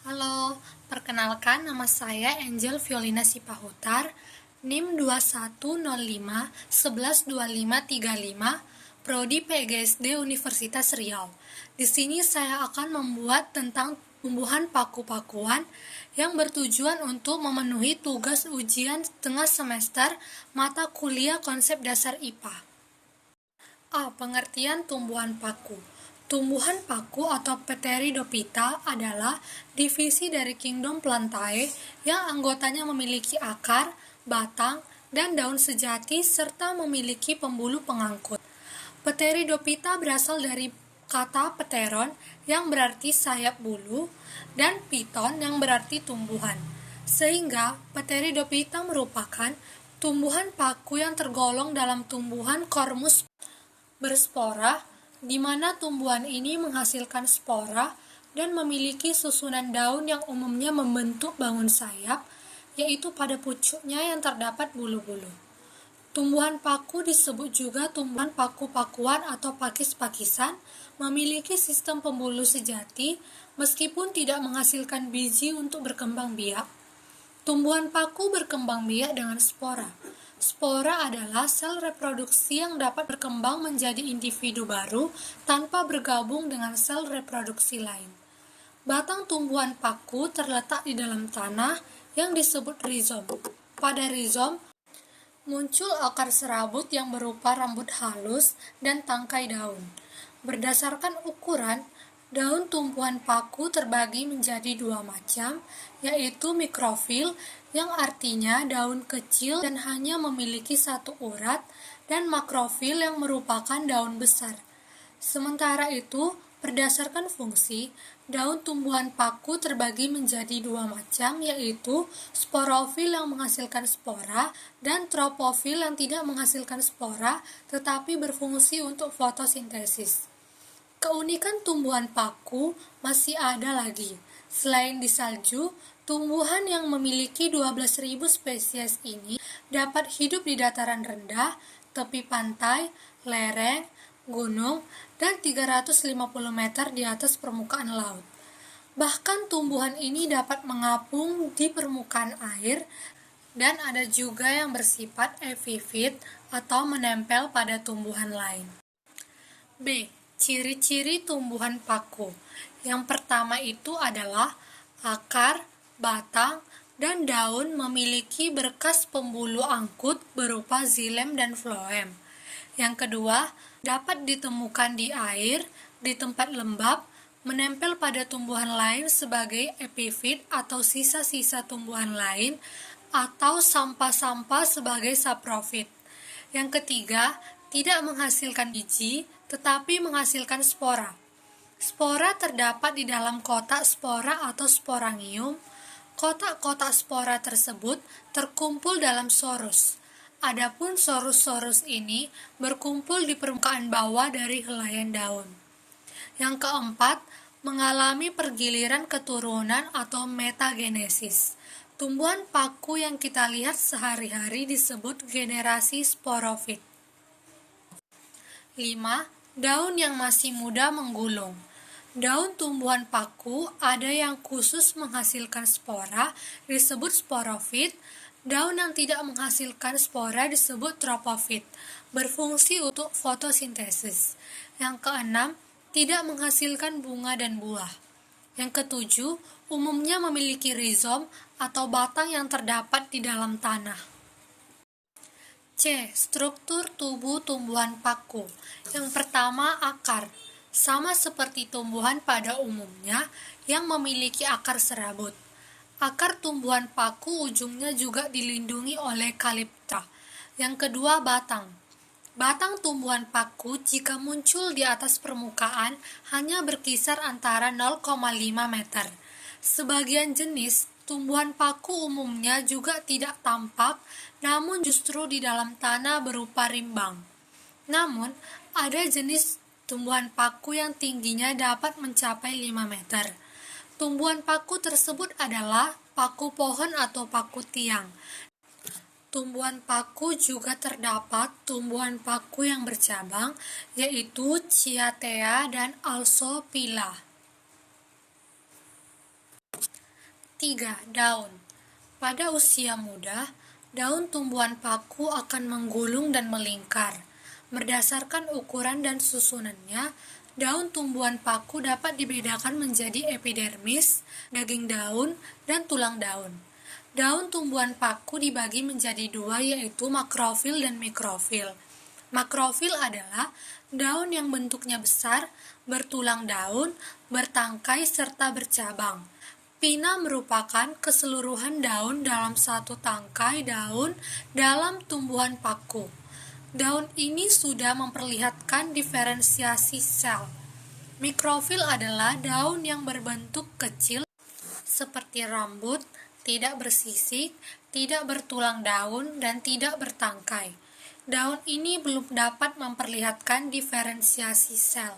Halo, perkenalkan nama saya Angel Violina Sipahutar, NIM 2105 112535, Prodi PGSD Universitas Riau. Di sini saya akan membuat tentang tumbuhan paku-pakuan yang bertujuan untuk memenuhi tugas ujian tengah semester mata kuliah konsep dasar IPA. A. Pengertian tumbuhan paku. Tumbuhan paku atau Pteridophyta adalah divisi dari kingdom Plantae yang anggotanya memiliki akar, batang, dan daun sejati serta memiliki pembuluh pengangkut. Pteridophyta berasal dari kata pteron yang berarti sayap bulu dan phyton yang berarti tumbuhan. Sehingga Pteridophyta merupakan tumbuhan paku yang tergolong dalam tumbuhan kormus berspora, di mana tumbuhan ini menghasilkan spora dan memiliki susunan daun yang umumnya membentuk bangun sayap, yaitu pada pucuknya yang terdapat bulu-bulu. Tumbuhan paku disebut juga tumbuhan paku-pakuan atau pakis-pakisan, memiliki sistem pembuluh sejati meskipun tidak menghasilkan biji untuk berkembang biak. Tumbuhan paku berkembang biak dengan spora. Spora adalah sel reproduksi yang dapat berkembang menjadi individu baru tanpa bergabung dengan sel reproduksi lain. Batang tumbuhan paku terletak di dalam tanah yang disebut rizom. Pada rizom, muncul akar serabut yang berupa rambut halus dan tangkai daun. Berdasarkan ukuran, daun tumbuhan paku terbagi menjadi dua macam, yaitu mikrofil, yang artinya daun kecil dan hanya memiliki satu urat, dan makrofil yang merupakan daun besar. Sementara itu, berdasarkan fungsi, daun tumbuhan paku terbagi menjadi dua macam, yaitu sporofil yang menghasilkan spora dan tropofil yang tidak menghasilkan spora tetapi berfungsi untuk fotosintesis. Keunikan tumbuhan paku masih ada lagi. Selain di salju, tumbuhan yang memiliki 12.000 spesies ini dapat hidup di dataran rendah, tepi pantai, lereng, gunung, dan 350 meter di atas permukaan laut. Bahkan tumbuhan ini dapat mengapung di permukaan air, dan ada juga yang bersifat epifit atau menempel pada tumbuhan lain. B. Ciri-ciri tumbuhan paku. Yang pertama itu adalah akar, batang, dan daun memiliki berkas pembuluh angkut berupa xilem dan floem. Yang kedua, dapat ditemukan di air, di tempat lembab, menempel pada tumbuhan lain sebagai epifit atau sisa-sisa tumbuhan lain, atau sampah-sampah sebagai saprofit. Yang ketiga, tidak menghasilkan biji, tetapi menghasilkan spora. Spora terdapat di dalam kotak spora atau sporangium. Kotak-kotak spora tersebut terkumpul dalam sorus. Adapun sorus-sorus ini berkumpul di permukaan bawah dari helaian daun. Yang keempat, mengalami pergiliran keturunan atau metagenesis. Tumbuhan paku yang kita lihat sehari-hari disebut generasi sporofit. 5. Daun yang masih muda menggulung. Daun tumbuhan paku ada yang khusus menghasilkan spora disebut sporofit, daun yang tidak menghasilkan spora disebut tropofit, berfungsi untuk fotosintesis. Yang keenam, tidak menghasilkan bunga dan buah. Yang ketujuh, umumnya memiliki rizom atau batang yang terdapat di dalam tanah. C. Struktur tubuh tumbuhan paku. Yang pertama, akar. Sama seperti tumbuhan pada umumnya yang memiliki akar serabut. Akar tumbuhan paku ujungnya juga dilindungi oleh kaliptra. Yang kedua, batang. Batang tumbuhan paku jika muncul di atas permukaan hanya berkisar antara 0,5 meter. Sebagian jenis tumbuhan paku umumnya juga tidak tampak, namun justru di dalam tanah berupa rimbang. Namun, ada jenis tumbuhan paku yang tingginya dapat mencapai 5 meter. Tumbuhan paku tersebut adalah paku pohon atau paku tiang. Tumbuhan paku juga terdapat tumbuhan paku yang bercabang, yaitu Cyathea dan Alsophylla. 3. Daun. Pada usia muda, daun tumbuhan paku akan menggulung dan melingkar. Berdasarkan ukuran dan susunannya, daun tumbuhan paku dapat dibedakan menjadi epidermis, daging daun, dan tulang daun. Daun tumbuhan paku dibagi menjadi dua, yaitu makrofil dan mikrofil. Makrofil adalah daun yang bentuknya besar, bertulang daun, bertangkai, serta bercabang. Pina merupakan keseluruhan daun dalam satu tangkai daun dalam tumbuhan paku. Daun ini sudah memperlihatkan diferensiasi sel. Mikrofil adalah daun yang berbentuk kecil seperti rambut, tidak bersisik, tidak bertulang daun, dan tidak bertangkai. Daun ini belum dapat memperlihatkan diferensiasi sel.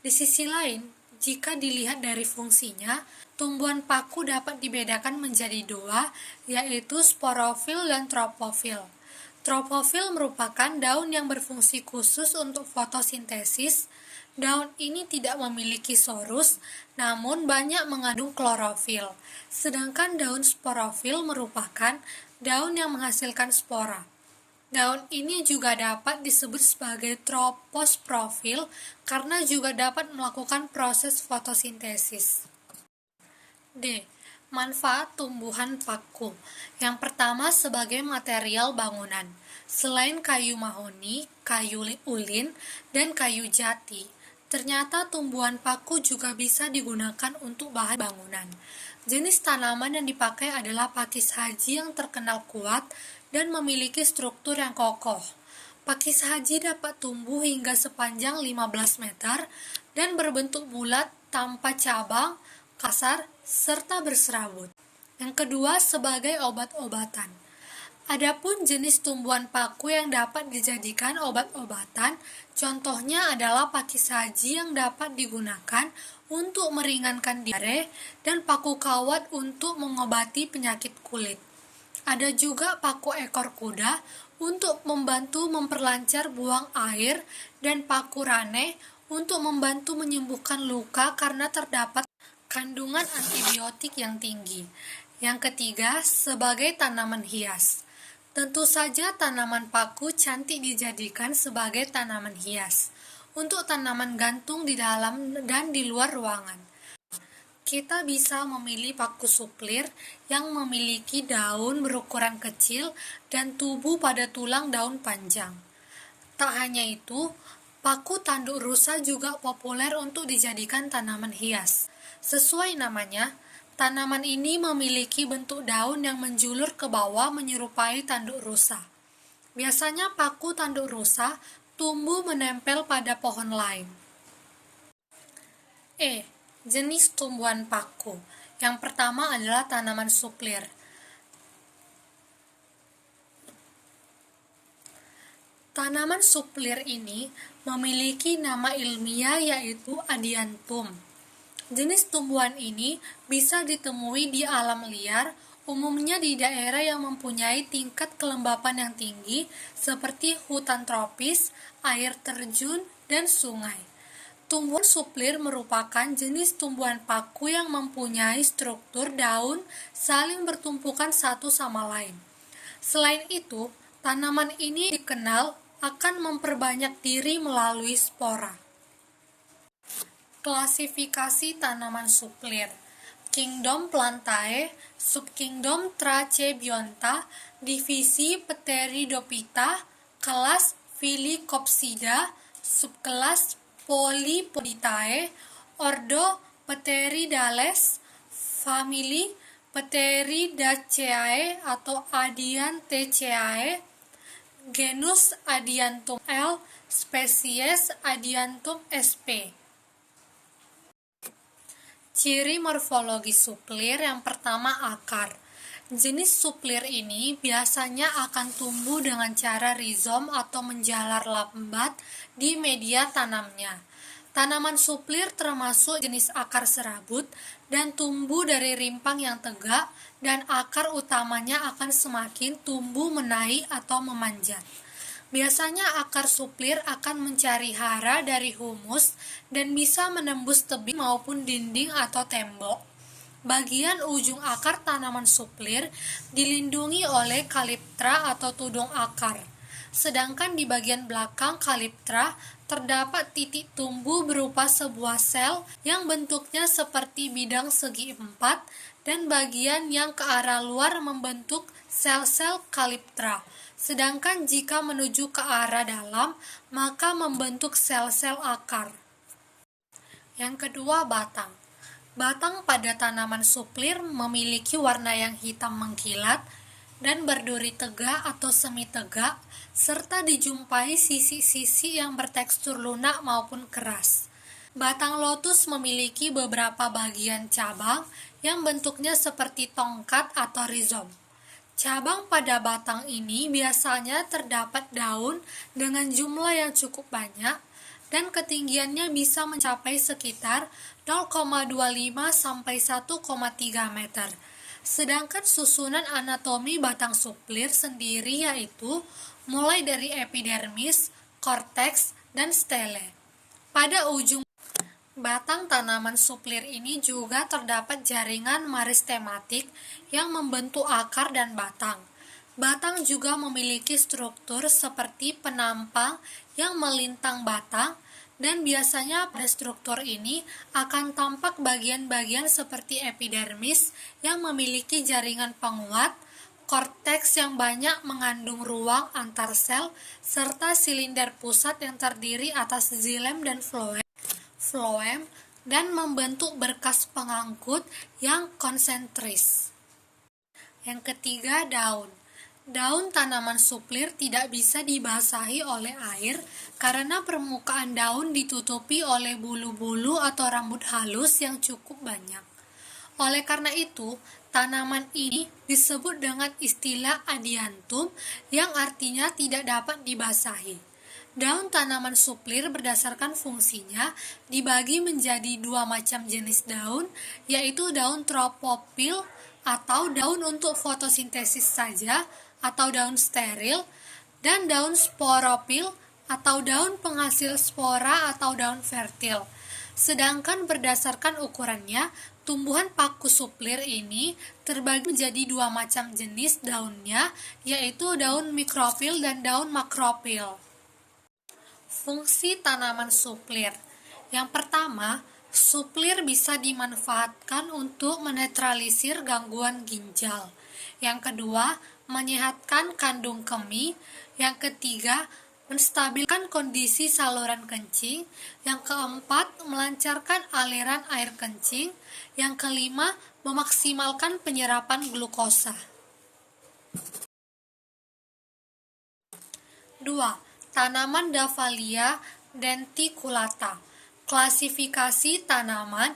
Di sisi lain, jika dilihat dari fungsinya, tumbuhan paku dapat dibedakan menjadi dua, yaitu sporofil dan tropofil. Tropofil merupakan daun yang berfungsi khusus untuk fotosintesis. Daun ini tidak memiliki sorus, namun banyak mengandung klorofil. Sedangkan daun sporofil merupakan daun yang menghasilkan spora. Daun ini juga dapat disebut sebagai troposprofil karena juga dapat melakukan proses fotosintesis. D. Manfaat tumbuhan paku. Yang pertama, sebagai material bangunan. Selain kayu mahoni, kayu ulin, dan kayu jati, ternyata tumbuhan paku juga bisa digunakan untuk bahan bangunan. Jenis tanaman yang dipakai adalah pakis haji yang terkenal kuat dan memiliki struktur yang kokoh. Pakis haji dapat tumbuh hingga sepanjang 15 meter dan berbentuk bulat tanpa cabang, kasar, serta berserabut. Yang kedua, sebagai obat-obatan. Adapun jenis tumbuhan paku yang dapat dijadikan obat-obatan, contohnya adalah pakis haji yang dapat digunakan untuk meringankan diare dan paku kawat untuk mengobati penyakit kulit. Ada juga paku ekor kuda untuk membantu memperlancar buang air dan paku rane untuk membantu menyembuhkan luka karena terdapat kandungan antibiotik yang tinggi. Yang ketiga, sebagai tanaman hias. Tentu saja tanaman paku cantik dijadikan sebagai tanaman hias untuk tanaman gantung di dalam dan di luar ruangan. Kita bisa memilih paku suplir yang memiliki daun berukuran kecil dan tubuh pada tulang daun panjang. Tak hanya itu, paku tanduk rusa juga populer untuk dijadikan tanaman hias. Sesuai namanya, tanaman ini memiliki bentuk daun yang menjulur ke bawah menyerupai tanduk rusa. Biasanya paku tanduk rusa tumbuh menempel pada pohon lain. Jenis tumbuhan paku. Yang pertama adalah tanaman suplir. Tanaman suplir ini memiliki nama ilmiah yaitu Adiantum. Jenis tumbuhan ini bisa ditemui di alam liar, umumnya di daerah yang mempunyai tingkat kelembapan yang tinggi seperti hutan tropis, air terjun, dan sungai. Tumbuhan suplir merupakan jenis tumbuhan paku yang mempunyai struktur daun saling bertumpukan satu sama lain. Selain itu, tanaman ini dikenal akan memperbanyak diri melalui spora. Klasifikasi tanaman suplir. Kingdom Plantae, Subkingdom Trachebionta, Divisi Pteridophyta, kelas Phelicopsida, subkelas Polypoditae, Ordo Pteridales, famili Pteridaceae atau Adiantaceae, genus Adiantum L, spesies Adiantum sp. Ciri morfologi suplir. Yang pertama, akar. Jenis suplir ini biasanya akan tumbuh dengan cara rizom atau menjalar lambat di media tanamnya. Tanaman suplir termasuk jenis akar serabut dan tumbuh dari rimpang yang tegak, dan akar utamanya akan semakin tumbuh menaik atau memanjat. Biasanya akar suplir akan mencari hara dari humus dan bisa menembus tebing maupun dinding atau tembok. Bagian ujung akar tanaman suplir dilindungi oleh kaliptra atau tudung akar. Sedangkan di bagian belakang kaliptra terdapat titik tumbuh berupa sebuah sel yang bentuknya seperti bidang segi empat dan bagian yang ke arah luar membentuk sel-sel kaliptra. Sedangkan jika menuju ke arah dalam, maka membentuk sel-sel akar. Yang kedua, batang. Batang pada tanaman suplir memiliki warna yang hitam mengkilat dan berduri tegak atau semi tegak, serta dijumpai sisi-sisi yang bertekstur lunak maupun keras. Batang lotus memiliki beberapa bagian cabang yang bentuknya seperti tongkat atau rizom. Cabang pada batang ini biasanya terdapat daun dengan jumlah yang cukup banyak dan ketinggiannya bisa mencapai sekitar 0,25 sampai 1,3 meter. Sedangkan susunan anatomi batang suplir sendiri yaitu mulai dari epidermis, korteks, dan stele. Pada ujung batang tanaman suplir ini juga terdapat jaringan meristematik yang membentuk akar dan batang. Batang juga memiliki struktur seperti penampang yang melintang batang, dan biasanya pada struktur ini akan tampak bagian-bagian seperti epidermis yang memiliki jaringan penguat, korteks yang banyak mengandung ruang antar sel, serta silinder pusat yang terdiri atas xilem dan floem, dan membentuk berkas pengangkut yang konsentris. Yang ketiga, daun. Daun tanaman suplir tidak bisa dibasahi oleh air karena permukaan daun ditutupi oleh bulu-bulu atau rambut halus yang cukup banyak. Oleh karena itu, tanaman ini disebut dengan istilah adiantum yang artinya tidak dapat dibasahi. Daun tanaman suplir berdasarkan fungsinya dibagi menjadi dua macam jenis daun, yaitu daun tropopil atau daun untuk fotosintesis saja, atau daun steril, dan daun sporopil atau daun penghasil spora atau daun fertil. Sedangkan berdasarkan ukurannya, tumbuhan paku suplir ini terbagi menjadi dua macam jenis daunnya, yaitu daun mikropil dan daun makropil. Fungsi tanaman suplir. Yang pertama, suplir bisa dimanfaatkan untuk menetralisir gangguan ginjal. Yang kedua, menyehatkan kandung kemih. Yang ketiga, menstabilkan kondisi saluran kencing. Yang keempat, melancarkan aliran air kencing. Yang kelima, memaksimalkan penyerapan glukosa. 2. Tanaman Davallia denticulata. Klasifikasi tanaman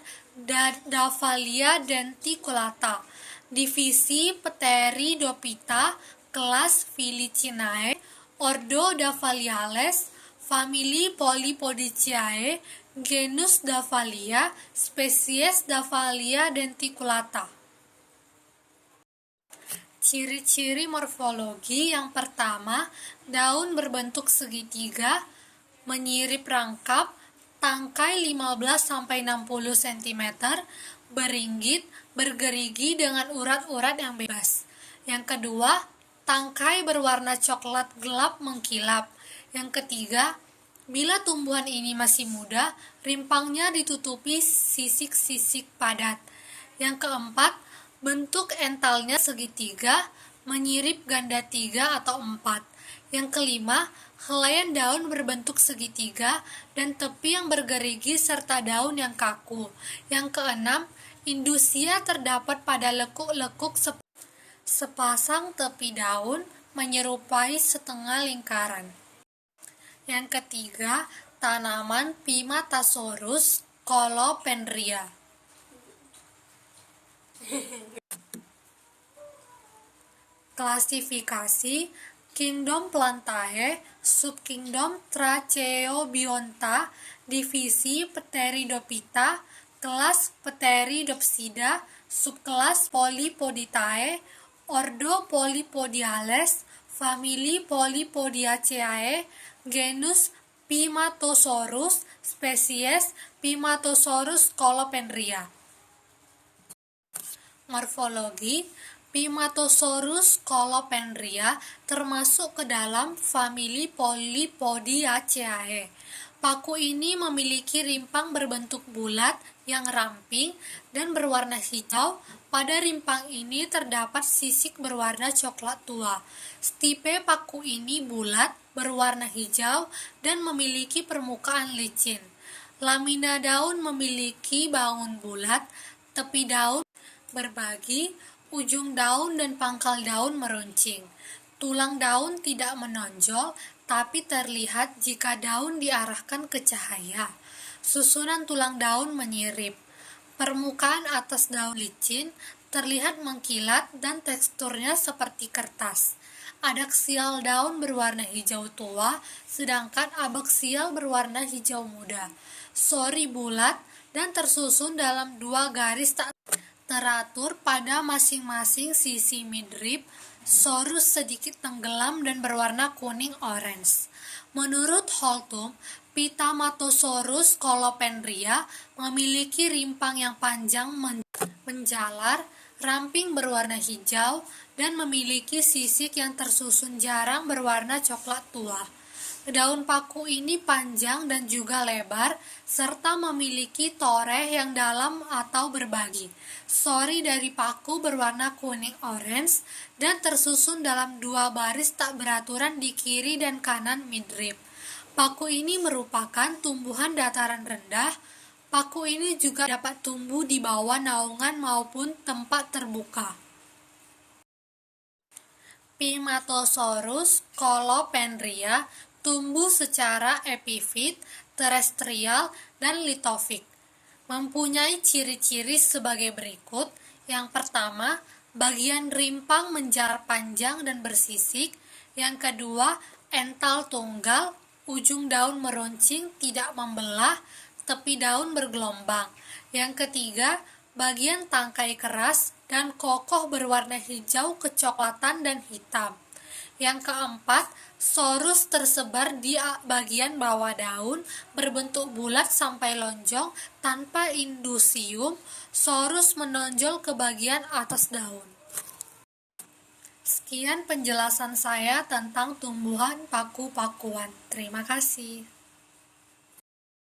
Davallia denticulata. Divisi Pteridophyta, kelas Felicinae, ordo Davaliales, famili Polypodiaceae, genus Davallia, spesies Davallia denticulata. Ciri-ciri morfologi. Yang pertama, daun berbentuk segitiga, menyirip rangkap, tangkai 15-60 cm, beringgit, bergerigi dengan urat-urat yang bebas. Yang kedua, tangkai berwarna coklat gelap mengkilap. Yang ketiga, bila tumbuhan ini masih muda, rimpangnya ditutupi sisik-sisik padat. Yang keempat, bentuk entalnya segitiga, menyirip ganda 3 atau 4. Yang kelima, helaian daun berbentuk segitiga dan tepi yang bergerigi serta daun yang kaku. Yang keenam, indusia terdapat pada lekuk-lekuk sepasang tepi daun menyerupai setengah lingkaran. Yang ketiga, tanaman Pimatasaurus scolopendria. Klasifikasi. Kingdom Plantae, subkingdom Tracheobionta, divisi Pteridophyta, kelas Pteridopsida, subkelas Polypoditae, ordo Polypodiales, famili Polypodiaceae, genus Pimatosaurus, spesies Pimatosaurus scolopendria. Morfologi, Pimatosaurus scolopendria termasuk ke dalam famili Polypodiaceae. Paku ini memiliki rimpang berbentuk bulat yang ramping dan berwarna hijau. Pada rimpang ini terdapat sisik berwarna coklat tua. Stipe paku ini bulat, berwarna hijau, dan memiliki permukaan licin. Lamina daun memiliki baun bulat, tepi daun berbagi, ujung daun dan pangkal daun meruncing. Tulang daun tidak menonjol, tapi terlihat jika daun diarahkan ke cahaya. Susunan tulang daun menyirip. Permukaan atas daun licin, terlihat mengkilat dan teksturnya seperti kertas. Adaksial daun berwarna hijau tua, sedangkan abaksial berwarna hijau muda. Sori bulat dan tersusun dalam dua garis tak teratur pada masing-masing sisi midrib. Sorus sedikit tenggelam dan berwarna kuning-orange. Menurut Holtum, Pitamattosaurus scolopendria memiliki rimpang yang panjang menjalar, ramping berwarna hijau, dan memiliki sisik yang tersusun jarang berwarna coklat tua. Daun paku ini panjang dan juga lebar, serta memiliki toreh yang dalam atau berbagi. Sori dari paku berwarna kuning-orange dan tersusun dalam dua baris tak beraturan di kiri dan kanan midrib. Paku ini merupakan tumbuhan dataran rendah. Paku ini juga dapat tumbuh di bawah naungan maupun tempat terbuka. Pimatosaurus scolopendria tumbuh secara epifit, terestrial, dan litofik. Mempunyai ciri-ciri sebagai berikut. Yang pertama, bagian rimpang menjalar panjang dan bersisik. Yang kedua, ental tunggal, ujung daun meruncing, tidak membelah, tepi daun bergelombang. Yang ketiga, bagian tangkai keras dan kokoh berwarna hijau kecoklatan dan hitam. Yang keempat, sorus tersebar di bagian bawah daun, berbentuk bulat sampai lonjong tanpa indusium. Sorus menonjol ke bagian atas daun. Sekian penjelasan saya tentang tumbuhan paku-pakuan. Terima kasih.